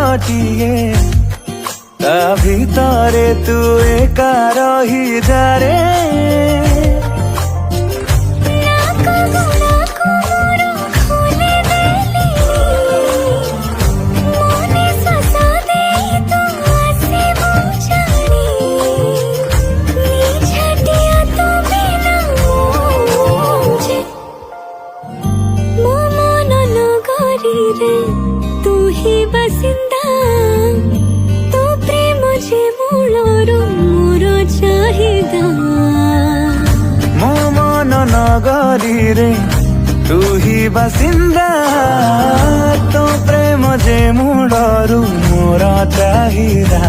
गोटिए ता भितरे तू एका रही जा रे। तू ही बसिंदा तो प्रेम जे मूलरो मोर चाहिदा। मो मन नगरी रे तू ही बासिंदा तो प्रेम जे मूलरू मोर चाहिदा।